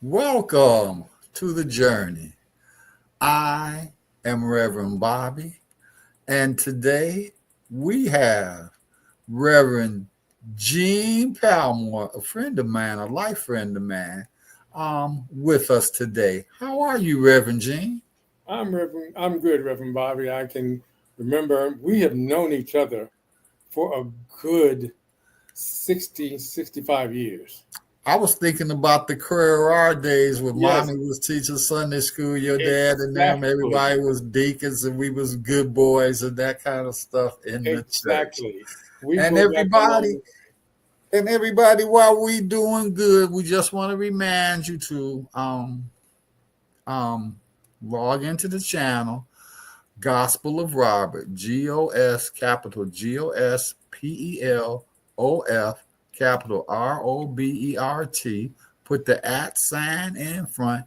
Welcome to the journey. I am Reverend Bobby, and today we have Reverend Gene Palmore, a friend of mine, a life friend of mine, with us today. How are you, Reverend Gene? I'm good, Reverend Bobby. I can remember we have known each other for a good 65 years. I was thinking about the career our days when Yes, mommy was teaching Sunday school, your dad and them, exactly. everybody was deacons and we was good boys and that kind of stuff in the church. Exactly. We And go back a long everybody, way. and everybody, while we doing good, we just want to remind you to um log into the channel Gospel of Robert, GOS capital GOSPELOF capital ROBERT. Put the at sign in front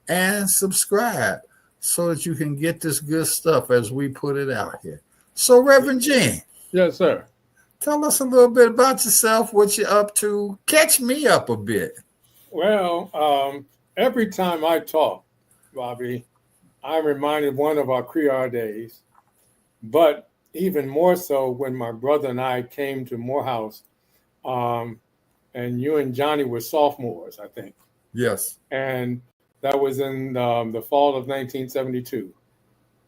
and subscribe so that you can get this good stuff as we put it out here. So, Reverend Gene, Yes, sir. tell us a little bit about yourself, what you're up to. Catch me up a bit. Well, every time I talk, Bobby, I'm reminded one of our Creole days, but even more so when my brother and I came to Morehouse, um, and you and Johnny were sophomores, I think. Yes. And that was in the fall of 1972.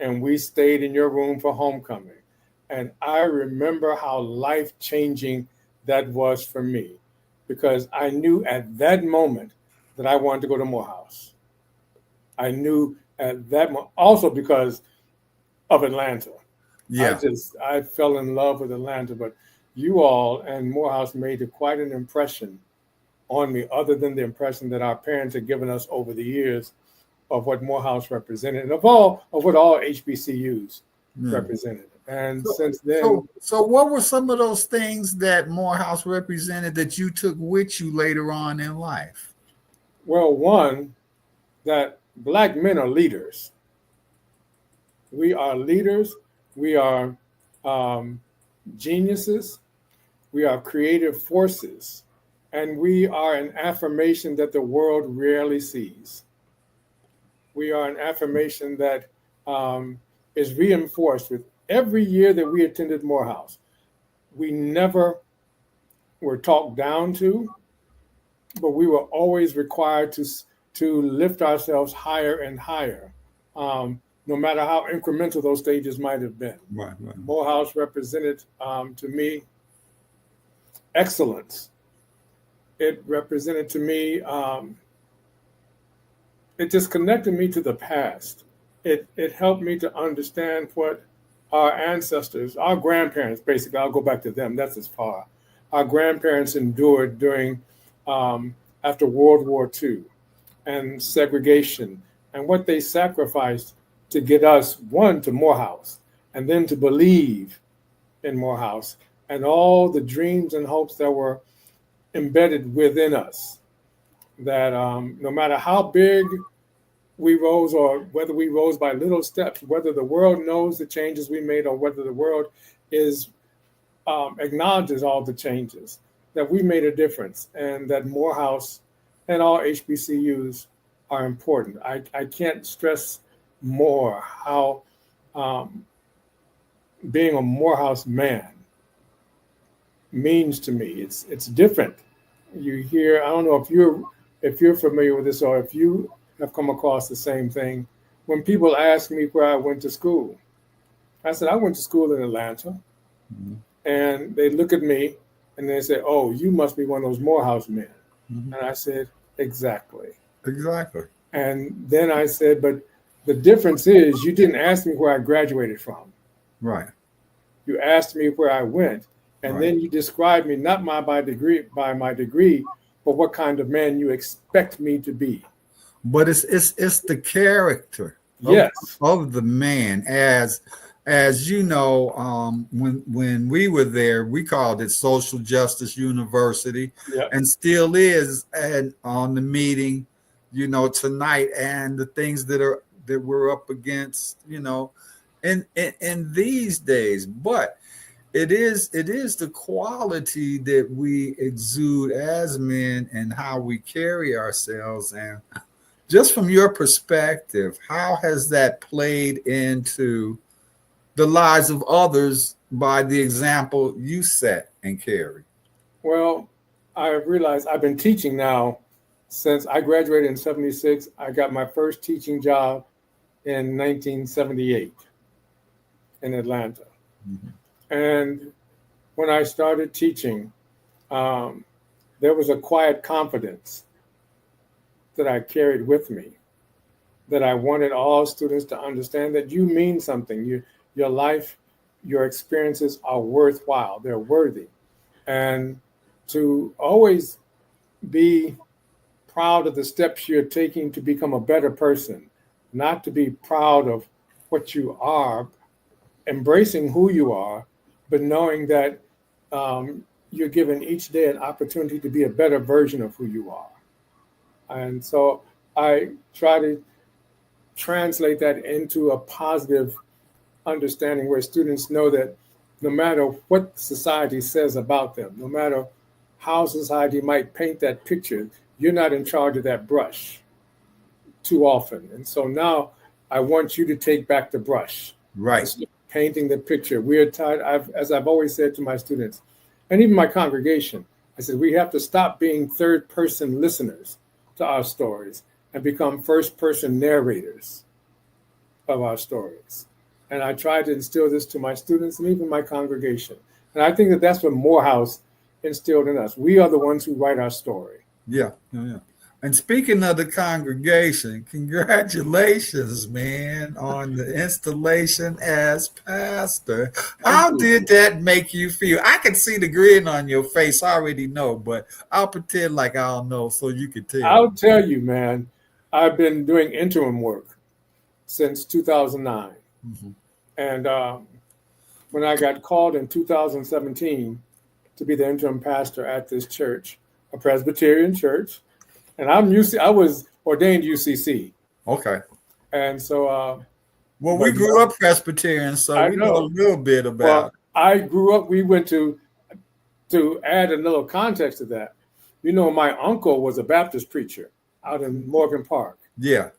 And we stayed in your room for homecoming. And I remember how life changing that was for me because I knew at that moment that I wanted to go to Morehouse. I knew at that moment, also because of Atlanta. Yeah. I fell in love with Atlanta, but you all and Morehouse made quite an impression on me, other than the impression that our parents had given us over the years of what Morehouse represented, and of what all HBCUs Yeah. represented. And So, since then, so what were some of those things that Morehouse represented that you took with you later on in life? well, one, that black men are leaders. We are leaders. We are um, geniuses. We are creative forces. And we are an affirmation that the world rarely sees. We are an affirmation that um, is reinforced with every year that we attended Morehouse. We never were talked down to, but we were always required to lift ourselves higher and higher, no matter how incremental those stages might have been. Right, right. Morehouse represented to me excellence. It represented to me. It just connected me to the past. It helped me to understand what our ancestors, our grandparents, basically, I'll go back to them. That's as far. Our grandparents endured during after World War II and segregation and what they sacrificed to get us one to Morehouse and then to believe in Morehouse and all the dreams and hopes that were embedded within us. That no matter how big we rose or whether we rose by little steps, whether the world knows the changes we made or whether the world is acknowledges all the changes, that we made a difference and that Morehouse and all HBCUs are important. I can't stress more how um, being a Morehouse man means to me. It's different. You hear, I don't know if you're familiar with this or if you have come across the same thing. When people ask me where I went to school, I said I went to school in Atlanta, Mhm. and they look at me and they say, "Oh, you must be one of those Morehouse men." Mhm. And I said, "Exactly." Exactly. And then I said, "But the difference is you didn't ask me where I graduated from. Right. You asked me where I went, and Right. then you described me not by my degree, but what kind of man you expect me to be." But it's the character Yes. of the man as you know, when we were there, we called it Social Justice University, Yeah. and still is, and on the meeting, tonight, and the things that we're up against, in these days. But it is the quality that we exude as men and how we carry ourselves. And just from your perspective, how has that played into the lives of others by the example you set and carry? Well, I realized I've been teaching now since I graduated in 76. I got my first teaching job in 1978 in Atlanta. Mhm. And when I started teaching, um, there was a quiet confidence that I carried with me, that I wanted all students to understand that you mean something. Your life, your experiences are worthwhile, they're worthy. And to always be proud of the steps you're taking to become a better person, not to be proud of what you are, embracing who you are, but knowing that you're given each day an opportunity to be a better version of who you are. And so I try to translate that into a positive understanding where students know that no matter what society says about them, no matter how society might paint that picture, you're not in charge of that brush too often. And so now I want you to take back the brush and Right. start painting the picture. We're tired, as I've always said to my students, and even my congregation, I said, we have to stop being third person listeners to our stories and become first person narrators of our stories. And I try to instill this to my students and even my congregation. And I think that that's what Morehouse instilled in us. We are the ones who write our story. Yeah. Yeah. Yeah. And speaking of the congregation, congratulations, man, on the installation as pastor. Thank How you. did that make you feel? I can see the grin on your face. I already know, but I'll pretend like I don't know so you can tell me. I'll tell you, man, I've been doing interim work since 2009. Mhm. And when I got called in 2017 to be the interim pastor at this church, a Presbyterian church, and I was ordained UCC. Okay. And so, Well, we but grew up Presbyterian, so I we know a know. little bit Well, about. I grew up, we went to add a little context to that. You know, my uncle was a Baptist preacher out in Morgan Park. Yeah.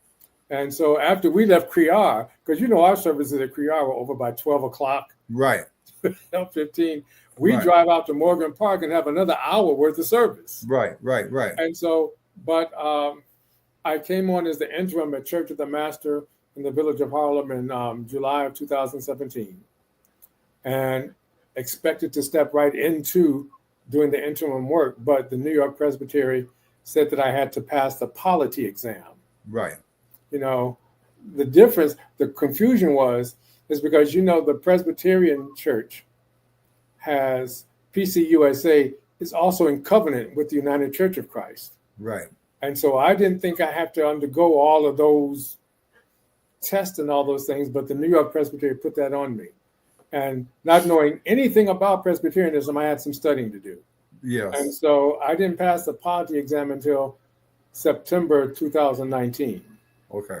And so after we left Crear, because you know our services at Crear were over by 12 o'clock, Right. 15, we Right. drive out to Morgan Park and have another hour worth of service. Right. Right. Right. And so, but I came on as the interim at Church of the Master in the village of Harlem in July of 2017 and expected to step right into doing the interim work. But the New York Presbytery said that I had to pass the polity exam. Right. You know, the difference, the confusion is because, you know, the Presbyterian Church has PCUSA is also in covenant with the United Church of Christ. Right. And so I didn't think I had to undergo all of those tests and all those things, but the New York Presbytery put that on me. And not knowing anything about Presbyterianism, I had some studying to do. And Yes. so I didn't pass the polity exam until September 2019. Okay.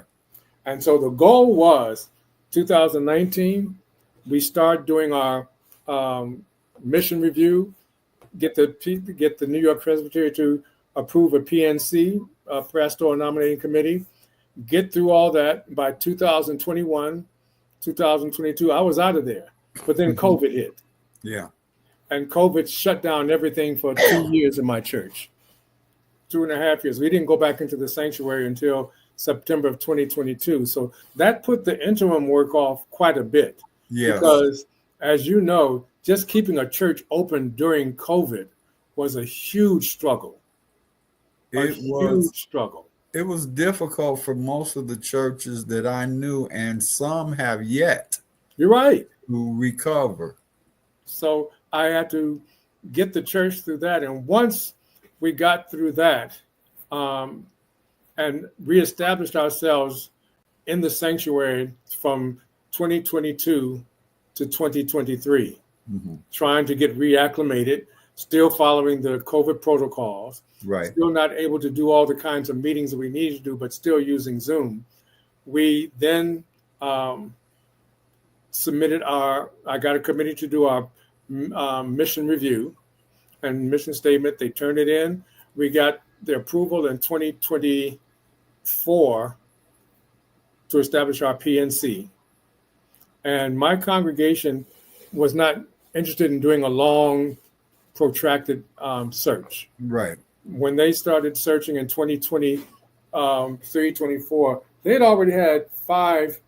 And so the goal was 2019, we start doing our mission review, get the New York Presbytery to approve a PNC, Pastoral Nominating Committee, get through all that by 2021, 2022. I was out of there, but then COVID hit. Yeah. And COVID shut down everything for 2 years in my church, 2.5 years. We didn't go back into the sanctuary until September of 2022. So that put the interim work off quite a bit Yes. because, as you know, just keeping a church open during COVID was a huge struggle. A It was huge struggle. it was difficult for most of the churches that I knew, and some have yet You're right. to recover. So I had to get the church through that. And once we got through that um, and reestablished ourselves in the sanctuary from 2022 to 2023, Hmm. trying to get reacclimated, still following the COVID protocols, Right. still not able to do all the kinds of meetings that we needed to do, but still using Zoom. We then submitted I got a committee to do our mission review and mission statement. They turned it in. We got the approval in 2024 to establish our PNC. And my congregation was not interested in doing a long, protracted search. Right. When they started searching in 2023, 24, they had already had 5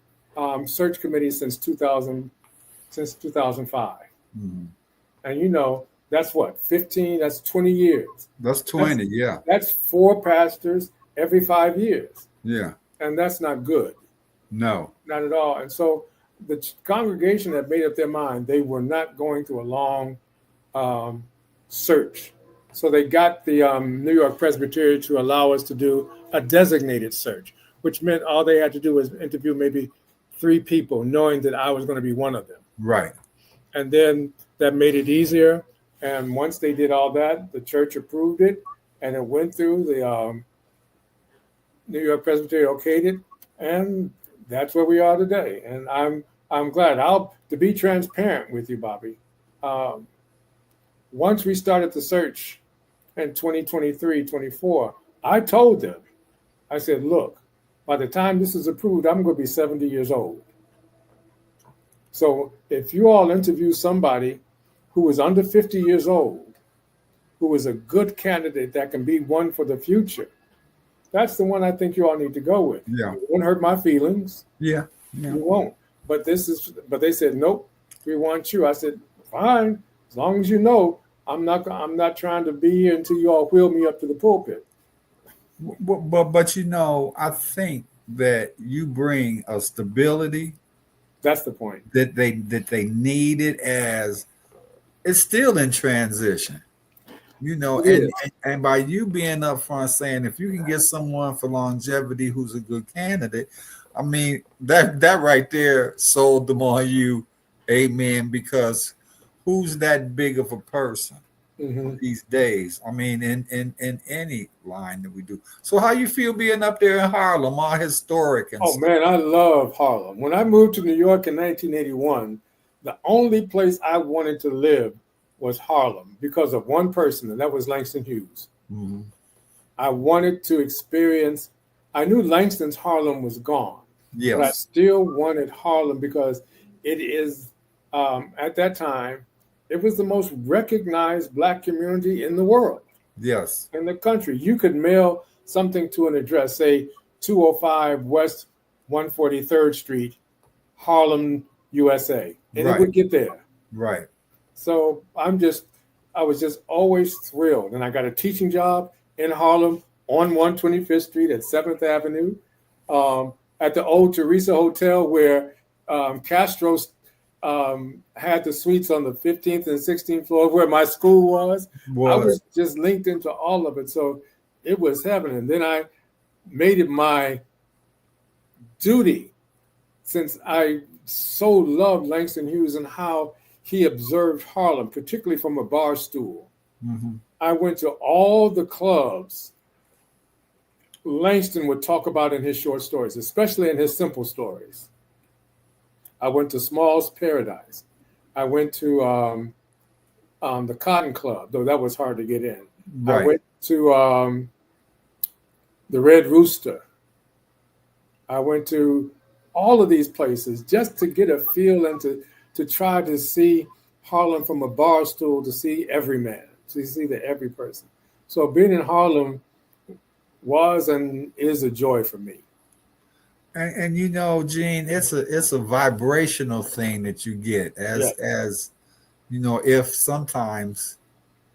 search committees since 2005. Mm-hmm. And that's what, 15, that's 20 years. That's 20, yeah. That's 4 pastors every 5 years. Yeah. And that's not good. No. Not at all. And so the congregation had made up their mind they were not going through a long search. So they got the New York Presbyterian to allow us to do a designated search, which meant all they had to do was interview maybe 3 people, knowing that I was going to be one of them. Right. And then that made it easier. And once they did all that, the church approved it, and it went through the New York Presbyterian okayed it, and that's where we are today. And I'm glad. To be transparent with you, Bobby. Once we started the search in 2023, 24, I told them, I said, look, by the time this is approved, I'm going to be 70 years old. So if you all interview somebody who is under 50 years old, who is a good candidate that can be one for the future, that's the one I think you all need to go with. Yeah. It won't hurt my feelings. Yeah. You won't. But they said, nope, we want you. I said, fine, as long as you know, I'm not trying to be here until you all wheel me up to the pulpit. But I think that you bring a stability. That's the point. That they needed, as it's still in transition. And by you being up front saying if you can get someone for longevity who's a good candidate, I mean that right there sold them on you, amen. Because who's that big of a person these days? I mean, in any line that we do. So how you feel being up there in Harlem, all historic and stuff? Man, I love Harlem. When I moved to New York in 1981, the only place I wanted to live was Harlem because of one person, and that was Langston Hughes. Mm-hmm. I wanted to experience. I knew Langston's Harlem was gone, yes, but I still wanted Harlem because it is, at that time, it was the most recognized Black community in the world. Yes. In the country. You could mail something to an address, say 205 West 143rd Street, Harlem, USA, and it would get there. Right. So I was just always thrilled. And I got a teaching job in Harlem on 125th Street at 7th Avenue, at the old Teresa Hotel where Castro had the suites on the 15th and 16th floor where my school was. I was just linked into all of it. So it was heaven. And then I made it my duty, since I so loved Langston Hughes and how he observed Harlem, particularly from a bar stool. Mm-hmm. I went to all the clubs Langston would talk about in his short stories, especially in his simple stories. I went to Small's Paradise. I went to the Cotton Club, though that was hard to get in. Right. I went to the Red Rooster. I went to all of these places just to get a feel and to try to see Harlem from a bar stool, to see every man, to see every person. So being in Harlem was and is a joy for me. And Gene, it's a vibrational thing that you get as if sometimes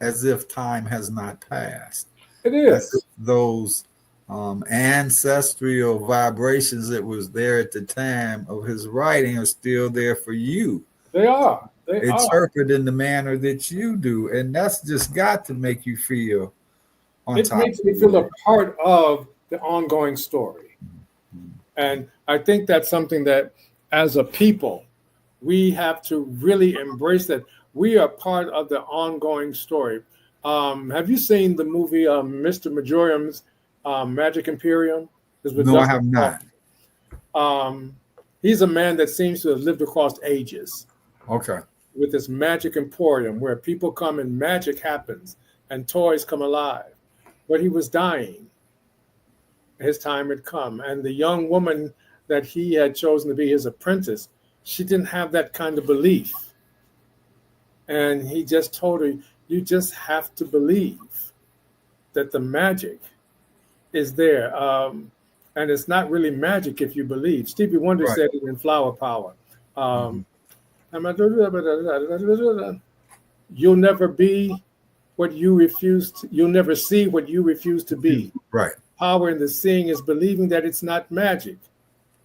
as if time has not passed. It is. Those ancestral vibrations that was there at the time of his writing are still there for you. They are. They interpret in the manner that you do, and that's just got to make you feel on it top. It makes me feel a part of the ongoing story. Mm-hmm. And I think that's something that as a people, we have to really embrace, that we are part of the ongoing story. Have you seen the movie Mr. Majorium's Magic Imperium? No, I have not. He's a man that seems to have lived across ages. Okay. with this magic emporium where people come and magic happens and toys come alive. But he was dying. His time had come. And the young woman that he had chosen to be his apprentice, she didn't have that kind of belief. And he just told her, you just have to believe that the magic is there. And it's not really magic if you believe. Stevie Wonder Right. said it in Flower Power. Hmm. You'll never be what you refuse to, you'll never see what you refuse to be. Right. Power in the seeing is believing that it's not magic.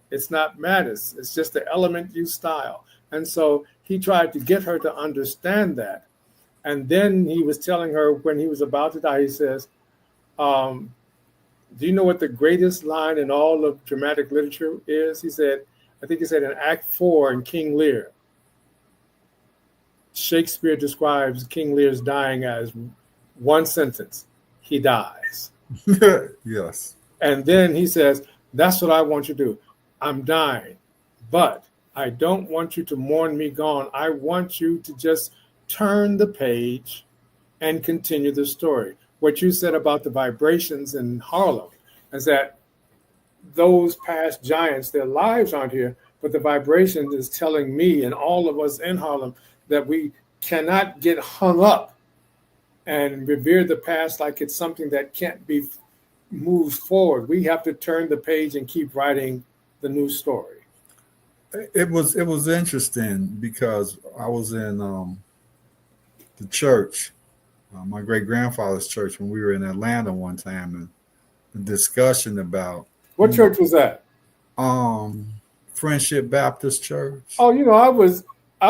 It's not madness. It's just the element you style. And so he tried to get her to understand that. And then he was telling her when he was about to die, he says, do you know what the greatest line in all of dramatic literature is? He said, I think he said in Act 4 in King Lear, Shakespeare describes King Lear's dying as one sentence, he dies. Yes. And then he says, that's what I want you to do. I'm dying, but I don't want you to mourn me gone. I want you to just turn the page and continue the story. What you said about the vibrations in Harlem is that those past giants, their lives aren't here, but the vibration is telling me and all of us in Harlem that we cannot get hung up and revere the past like it's something that can't be moved forward. We have to turn the page and keep writing the new story. It was interesting because I was in the church, my great grandfather's church, when we were in Atlanta one time, and the discussion about What church was that? Friendship Baptist Church. Oh, I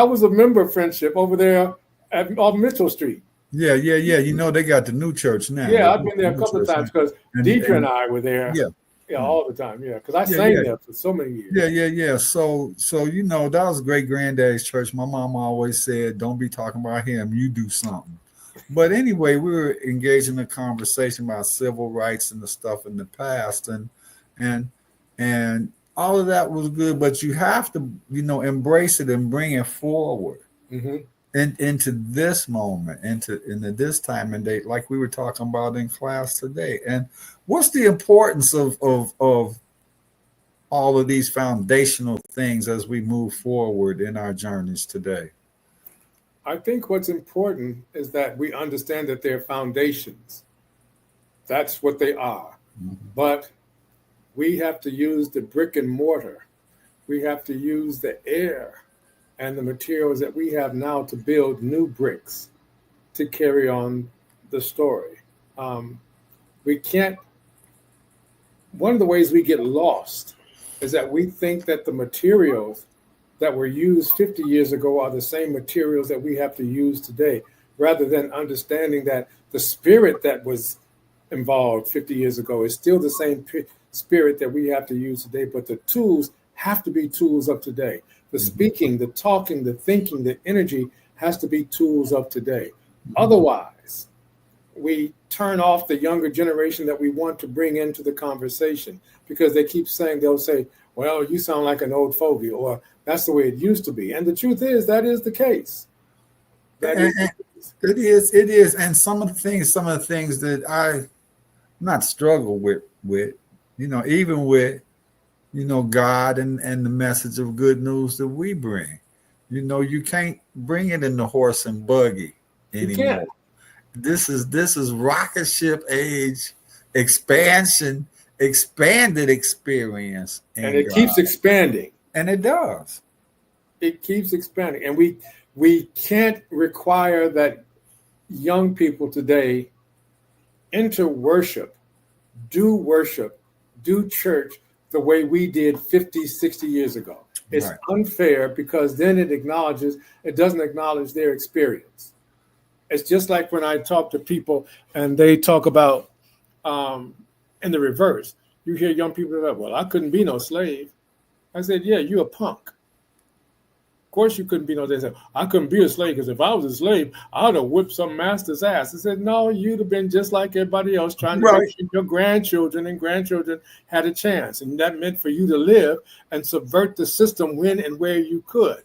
was a member of Friendship over there on Mitchell Street. Yeah. You know they got the new church now. Yeah, They I've built been there the a new couple of church times now. because And, Deidre and and I were there. yeah, Yeah, all the time. Yeah, because I yeah, sang yeah. there for so many years. Yeah. So you know that was great granddaddy's church. My mom always said, "Don't be talking about him. You do something." But anyway, we were engaged in a conversation about civil rights and the stuff in the past, and and all of that was good. But you have to, embrace it and bring it forward Hmm. into this moment, into this time and date, like we were talking about in class today. And what's the importance of all of these foundational things as we move forward in our journeys today? I think what's important is that we understand that they're foundations. That's what they are. Mhm. But we have to use the brick and mortar. We have to use the air and the materials that we have now to build new bricks to carry on the story. We can't, one of the ways we get lost is that we think that the materials that were used 50 years ago are the same materials that we have to use today, rather than understanding that the spirit that was involved 50 years ago is still the same spirit that we have to use today, but the tools have to be tools of today. The speaking, the talking, the thinking, the energy has to be tools of today. Otherwise, we turn off the younger generation that we want to bring into the conversation because they keep saying, they'll say, well, you sound like an old fogey, or that's the way it used to be. And the truth is, that is the case. That is the case. It is. And some of the things that I not struggle with, even with, God and the message of good news that we bring. You can't bring it in the horse and buggy You anymore. can't. This is rocket ship age expansion, expanded experience And in it God. keeps expanding. And it does. It keeps expanding. And we can't require that young people today enter worship, do church the way we did 50, 60 years ago. It's Right. unfair because then it doesn't acknowledge their experience. It's just like when I talk to people and they talk about in the reverse. You hear young people that, well, I couldn't be no slave. I said, yeah, you're a punk. Of course you couldn't be no. They said, I couldn't be a slave because if I was a slave, I'd have whipped some master's ass. I said, no, you'd have been just like everybody else trying to Right. make sure your grandchildren had a chance. And that meant for you to live and subvert the system when and where you could.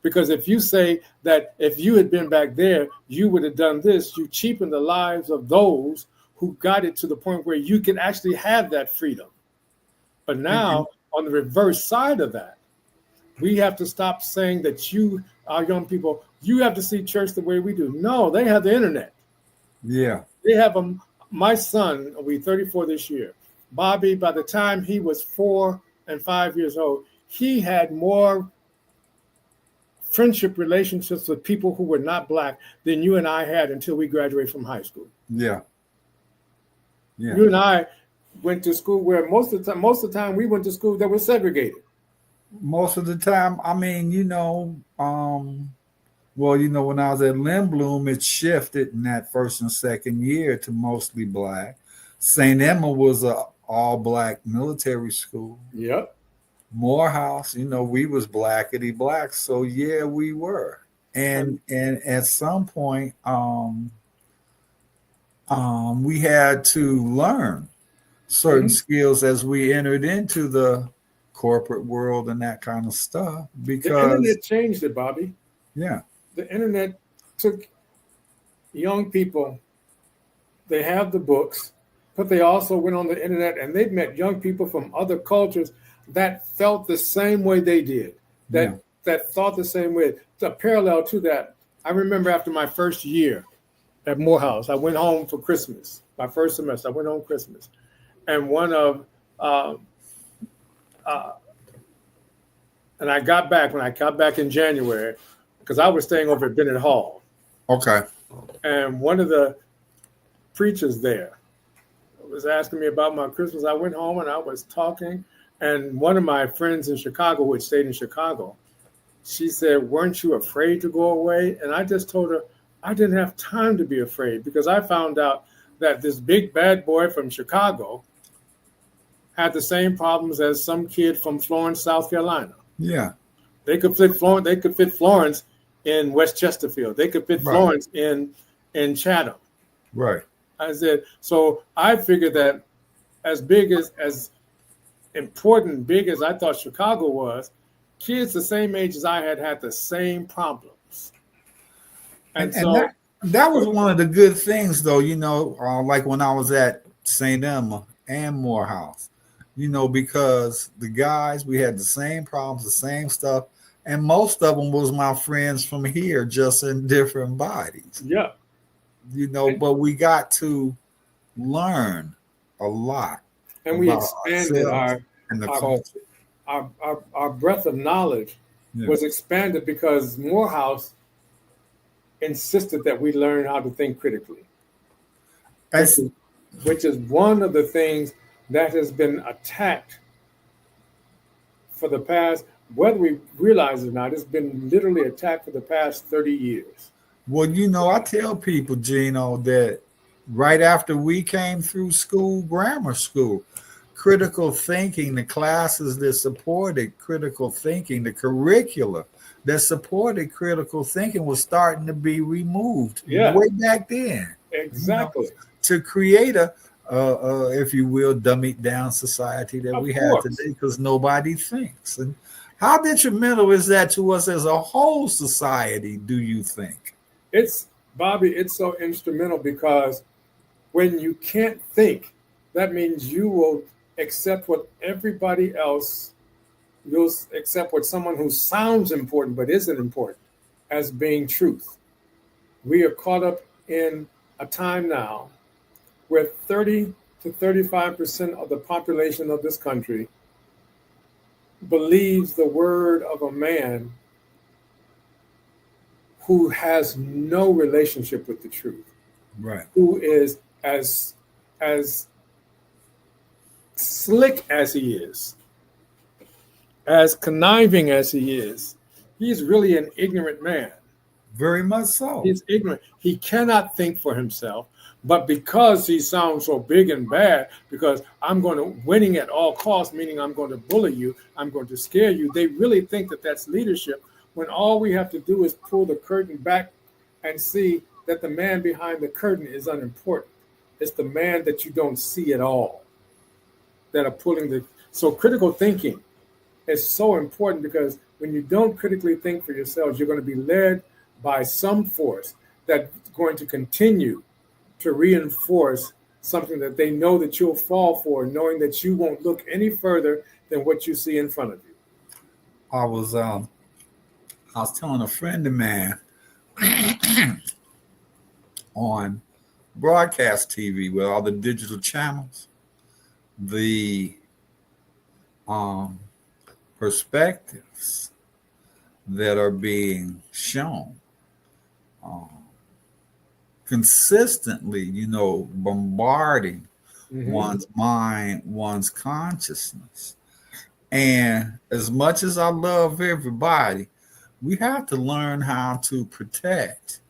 Because if you say that if you had been back there, you would have done this, you cheapen the lives of those who got it to the point where you can actually have that freedom. But And now, on the reverse side of that, we have to stop saying that our young people, you have to see church the way we do. No, they have the internet. yeah, They have my son will be 34 this year. Bobby, by the time he was 4 and 5 years old, he had more friendship relationships with people who were not black than you and I had until we graduated from high school. yeah, yeah. You and I went to school where most of the time we went to school that was segregated. Most of the time, I mean, well, when I was at Lindblom, it shifted in that first and second year to mostly black. St. Emma was a all black military school. Yep. Morehouse, we was blackety black, so yeah, we were. And at some point, we had to learn certain skills as we entered into the corporate world and that kind of stuff. The Because internet changed it, Bobby. yeah, The internet took young people, they have the books, but they also went on the internet and they met young people from other cultures that felt the same way they did, yeah, that thought the same way. The parallel to that, I remember after my first year at Morehouse, I went home for Christmas. My first semester, I went home Christmas. And and I got back, when I got back in January, because I was staying over at Bennett Hall. okay, And one of the preachers there was asking me about my Christmas. I went home and I was talking. And one of my friends in Chicago, who had stayed in Chicago, she said, "Weren't you afraid to go away?" And I just told her I didn't have time to be afraid, because I found out that this big bad boy from Chicago had the same problems as some kid from Florence, South Carolina. yeah, They could fit Florence. They could fit Florence in West Chesterfield. They could fit right, Florence in Chatham. right, I said, so I figured that as big as important, big as I thought Chicago was, kids the same age as I had the same problems. And and so that was one of the good things, though. Like when I was at St. Emma and Morehouse, because the guys, we had the same problems, the same stuff, and most of them was my friends from here, just in different bodies. yeah, But we got to learn a lot and we about expanded ourselves and the our culture. our breadth of knowledge Yeah. was expanded because Morehouse insisted that we learn how to think critically, That's, which is one of the things that has been attacked for the past, whether we realize it or not, it's been literally attacked for the past 30 years. well, I tell people, Gino, that right after we came through school, grammar school, critical thinking, the classes that supported critical thinking, the curricula that supported critical thinking was starting to be removed Yeah, way back then. exactly. To create a, if you will, dummied down society that Of we have course. today, because nobody thinks. And how detrimental is that to us as a whole society, do you think? It's, Bobby, it's so instrumental because when you can't think, that means you will accept what everybody else, you'll accept what someone who sounds important but isn't important as being truth. We are caught up in a time now where 30 to 35% of the population of this country believes the word of a man who has no relationship with the truth, Right. who is as slick as he is, as conniving as he is. He's really an ignorant man. Very much so. He's ignorant. He cannot think for himself. But because he sounds so big and bad, because I'm going to winning at all costs, meaning I'm going to bully you, I'm going to scare you, they really think that that's leadership, when all we have to do is pull the curtain back and see that the man behind the curtain is unimportant. It's the man that you don't see at all that are pulling the. So critical thinking is so important because when you don't critically think for yourselves, you're going to be led by some force that's going to continue to reinforce something that they know that you'll fall for, knowing that you won't look any further than what you see in front of you. I was I was telling a friend of mine on broadcast TV with all the digital channels, the um, perspectives that are being shown um, consistently, bombarding Mm-hmm. one's mind, one's consciousness. And as much as I love everybody, we have to learn how to protect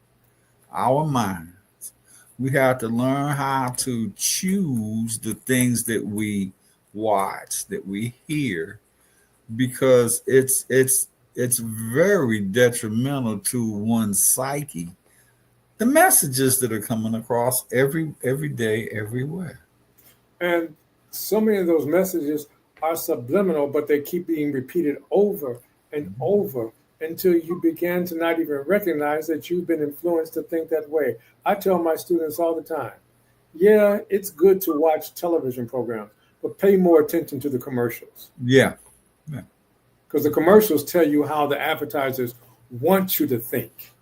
our minds. We have to learn how to choose the things that we watch, that we hear, because it's very detrimental to one's psyche. The messages that are coming across every day, everywhere. And so many of those messages are subliminal, but they keep being repeated over and over until you begin to not even recognize that you've been influenced to think that way. I tell my students all the time, yeah, it's good to watch television programs, but pay more attention to the commercials Yeah, yeah, because the commercials tell you how the advertisers want you to think,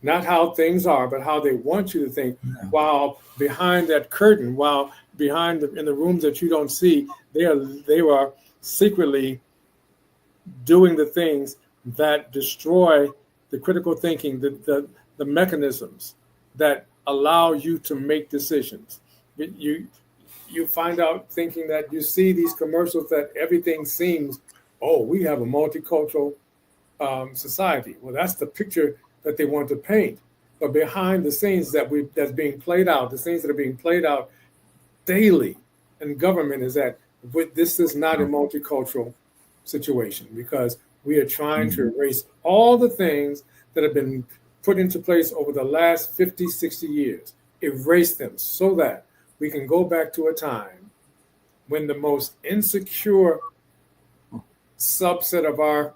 not how things are, but how they want you to think. yeah. While behind that curtain, while in the rooms that you don't see, they are secretly doing the things that destroy the critical thinking, the mechanisms that allow you to make decisions. You you find out thinking that you see these commercials that everything seems, oh, we have a multicultural society. Well, that's the picture that they want to paint. But behind the scenes that's being played out, the scenes that are being played out daily in government is that this is not a multicultural situation because we are trying to Mhm. erase all the things that have been put into place over the last 50, 60 years, erase them so that we can go back to a time when the most insecure subset of our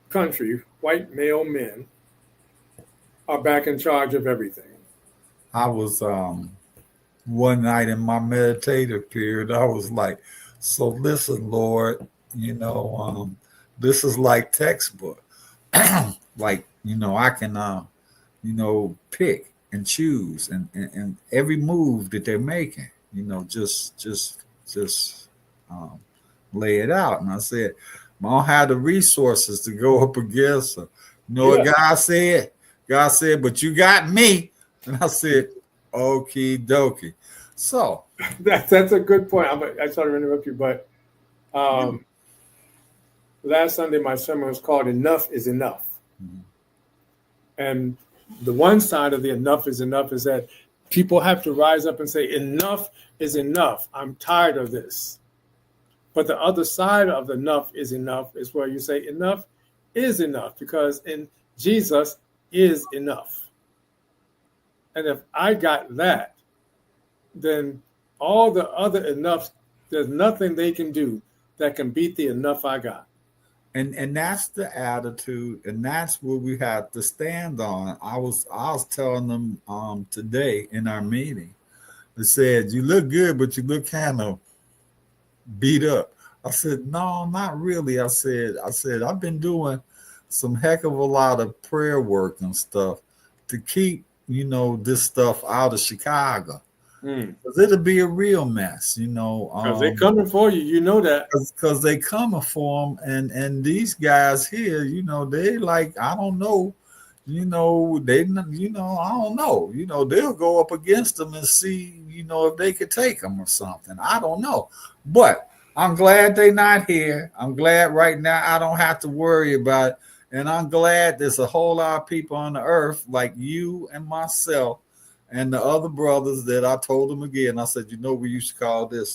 country, white male men, are back in charge of everything. I was one night in my meditative period, I was like, so listen, Lord, you know, this is like textbook. Like, I can pick and choose and every move that they're making, just um, lay it out. And I said, I don't have the resources to go up against her. You know what Yeah, God said? God said, but you got me. And I said, okie dokie. So, that's a good point. I sorry to interrupt you, but um, last Sunday my sermon was called "Enough is Enough," mhm, and the one side of the "enough is enough" is that people have to rise up and say, "Enough is enough. I'm tired of this." But the other side of enough is enough is where you say enough is enough because in Jesus is enough. And if I got that, then all the other enough, there's nothing they can do that can beat the enough I got. and that's the attitude, and that's what we have to stand on. I was telling them today in our meeting. They said, you look good, but you look kind of beat up. I said, no, not really. I said, I've been doing some heck of a lot of prayer work and stuff to keep, this stuff out of Chicago. Mm. 'Cause it'll be a real mess, Because they're coming for you. You know that. because they coming for them, and these guys here, they like, I don't know, I don't know, they'll go up against them and see, if they could take them or something. I don't know, but I'm glad they not here. I'm glad right now I don't have to worry about it, and I'm glad there's a whole lot of people on the earth like you and myself and the other brothers that I told them again. I said, we used to call this,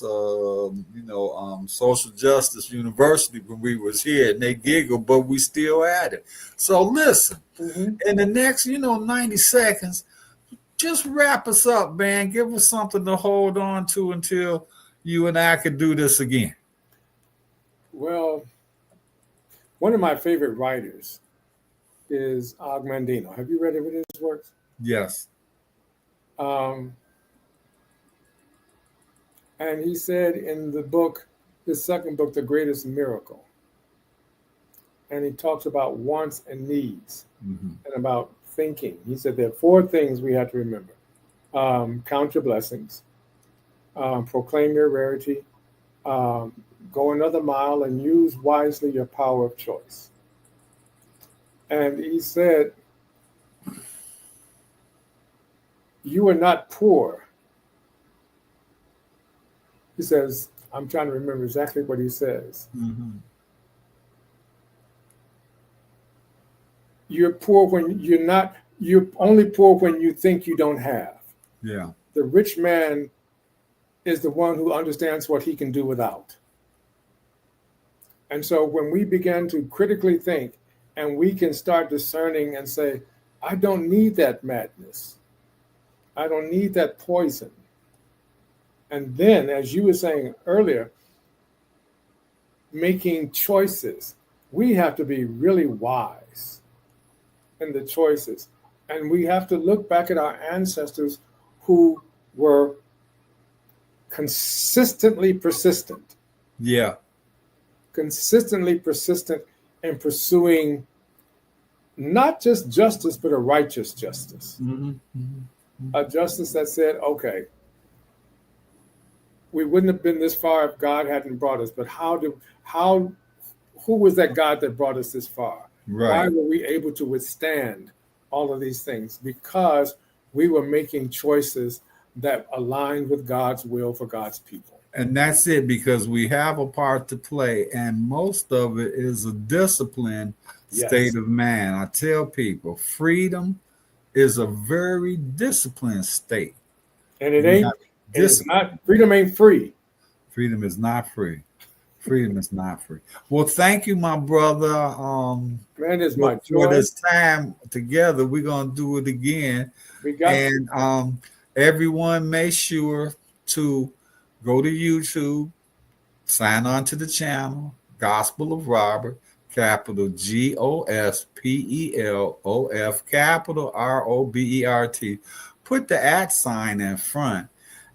social justice university when we was here, and they giggled, but we still at it. So listen, Mm-hmm. in the next, 90 seconds, just wrap us up, man. Give us something to hold on to until you and I could do this again. Well, One of my favorite writers is Og Mandino. Have you read any of his works? Yes. Um, and he said in the book, his second book, The Greatest Miracle, and he talks about wants and needs Mm-hmm. and about thinking. He said there are four things we have to remember: count your blessings, proclaim your rarity, um, go another mile, and use wisely your power of choice. And he said, you are not poor. He says, I'm trying to remember exactly what he says. Mm-hmm. You're poor when you're not, you're only poor when you think you don't have. Yeah. The rich man is the one who understands what he can do without. And so when we begin to critically think and we can start discerning and say, I don't need that madness. I don't need that poison. And then, as you were saying earlier, making choices. We have to be really wise in the choices. And we have to look back at our ancestors who were consistently persistent Yeah. in pursuing not just justice, but a righteous justice. Mm-hmm. Mm-hmm. A justice that said, okay, we wouldn't have been this far if God hadn't brought us, but who was that God that brought us this far? Why Right. were we able to withstand all of these things? Because we were making choices that aligned with God's will for God's people. And that's it, because we have a part to play, and most of it is a disciplined Yes. state of man. I tell people freedom is a very disciplined state. And it We ain't, have and it's discipline. not, freedom ain't free. Freedom is not free. Freedom is not free. Well, thank you, my brother. Man, it's my For joy. this time together, we're gonna do it again. We got to. And everyone, make sure to go to YouTube, sign on to the channel, Gospel of Robert, capital GOSPELOF, capital ROBERT. Put the @ in front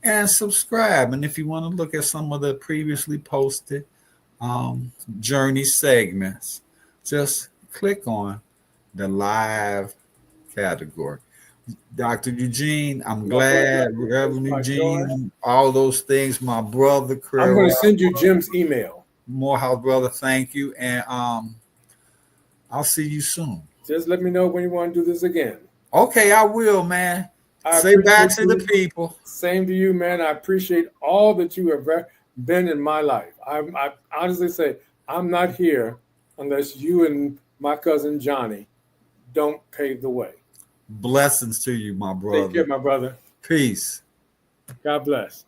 and subscribe. And if you want to look at some of the previously posted journey segments, just click on the live category. Dr. Eugene, I'm My brother, glad, it's Reverend my joy. Eugene, all those things, my brother, I'm Career going to send you Jim's email. Morehouse, brother, thank you. And I'll see you soon. Just let me know when you want to do this again. Okay, I will, man. I Say bye appreciate to the you. people. Same to you, man. I appreciate all that you have been in my life. I honestly say I'm not here unless you and my cousin Johnny don't pave the way. Blessings to you, my Take care, brother. my brother. Peace. God bless.